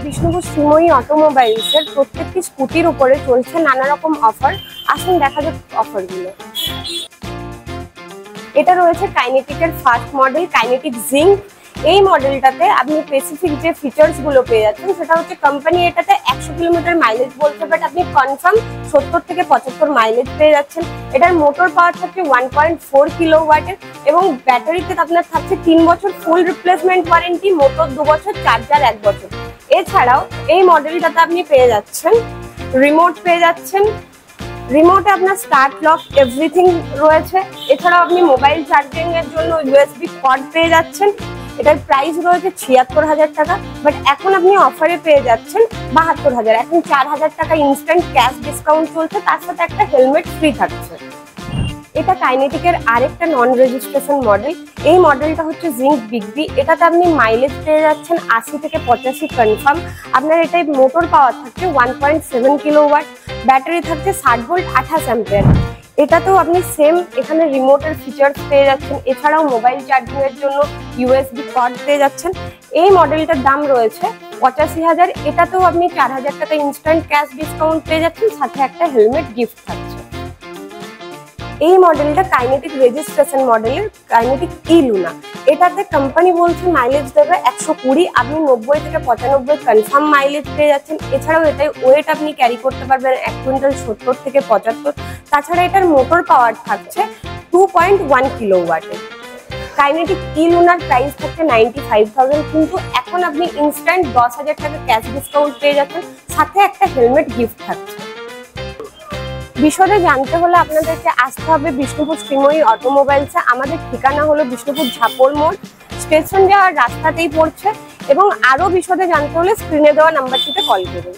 বিষ্ণুপুর শ্রীময়ী অটোমোবাইলসের প্রত্যেকটি স্কুটির উপরে চলছে নানা রকম অফার। আসুন দেখা যাক অফারগুলো। এটা রয়েছে কাইনেটিকের ফার্স্ট মডেল কাইনেটিক জিঙ্ক। এই মডেলটাতে আপনি স্পেসিফিক যে ফিচার্স গুলো পেয়ে যাচ্ছেন সেটা হচ্ছে কোম্পানি এটাতে 100 কিলোমিটার মাইলেজ বলছে, বাট আপনি কনফার্ম 70 থেকে 75 মাইলেজ পেয়ে যাচ্ছেন। এটার মোটর পাওয়ার থাকছে 1.4 কিলোওয়াটের এবং ব্যাটারিতে আপনার থাকছে 3 বছর ফুল রিপ্লেসমেন্ট ওয়ারেন্টি, মোটর 2 বছর, চার্জার 1 বছর। এছাড়াও এই মডেলটাতে আপনি পেয়ে যাচ্ছেন রিমোট পেয়ে যাচ্ছেন। রিমোটে আপনার স্টার্ট লক এভরিথিং রয়েছে। এছাড়াও আপনি মোবাইল চার্জিং এর জন্য ইউএসবি কর্ড পেয়ে যাচ্ছেন। এটার প্রাইস রয়েছে ৭৬,০০০ টাকা, বাট এখন আপনি অফারে পেয়ে যাচ্ছেন ৭২,০০০। এখন ৪,০০০ টাকা ইনস্ট্যান্ট ক্যাশ ডিসকাউন্ট চলছে, তার সাথে একটা হেলমেট ফ্রি থাকছে। এটা কাইনেটিকের আরেকটা নন রেজিস্ট্রেশন মডেল। এই মডেলটা হচ্ছে জিঙ্ক বিগবি। এটাতে আপনি মাইলেজ পেয়ে যাচ্ছেন ৮০ থেকে ৮৫ কনফার্ম। আপনার এটাই মোটর পাওয়ার থাকছে 1.7 কিলোওয়াট, ব্যাটারি থাকছে ৬০ ভোল্ট ২৮ অ্যাম্পিয়ার। এটাতেও আপনি সেম এখানে রিমোটের ফিচার্স পেয়ে যাচ্ছেন। এছাড়াও মোবাইল চার্জিং এর জন্য ইউএসবি কর্ড পেয়ে যাচ্ছেন। এই মডেলটার দাম রয়েছে ৮৫,০০০। এটাতেও আপনি ৪,০০০ টাকা ইনস্ট্যান্ট ক্যাশ ডিসকাউন্ট পেয়ে যাচ্ছেন, সাথে একটা হেলমেট গিফট থাকছে। এই মডেলটা কাইনেটিক রেজিস্ট্রেশন মডেলের কাইনেটিক ই লুনা। এটাতে কোম্পানি বলছে মাইলেজ দেবে ১২০, আপনি ৯০ থেকে ৯৫ কনফার্ম মাইলেজ পেয়ে যাচ্ছেন। এছাড়াও এটাই ওয়েট আপনি ক্যারি করতে পারবেন ১ কুইন্টাল ৭০ থেকে ৭৫। তাছাড়া এটার মোটর পাওয়ার থাকছে 2.1 কিলোওয়াটের। কাইনেটিক ই লুনার প্রাইস থাকছে 95,০০০, কিন্তু এখন আপনি ইনস্ট্যান্ট ১০,০০০ টাকা ক্যাশ ডিসকাউন্ট পেয়ে যাচ্ছেন, সাথে একটা হেলমেট গিফট থাকছে। বিশদে জানতে হলে আপনাদেরকে আসতে হবে বিষ্ণুপুর শ্রীময়ী অটোমোবাইলসে। আমাদের ঠিকানা হলো বিষ্ণুপুর ঝাপড় মোড়, স্টেশন যাওয়ার রাস্তাতেই পড়ছে। এবং আরো বিশদে জানতে হলে স্ক্রিনে দেওয়া নাম্বারটিতে কল করুন।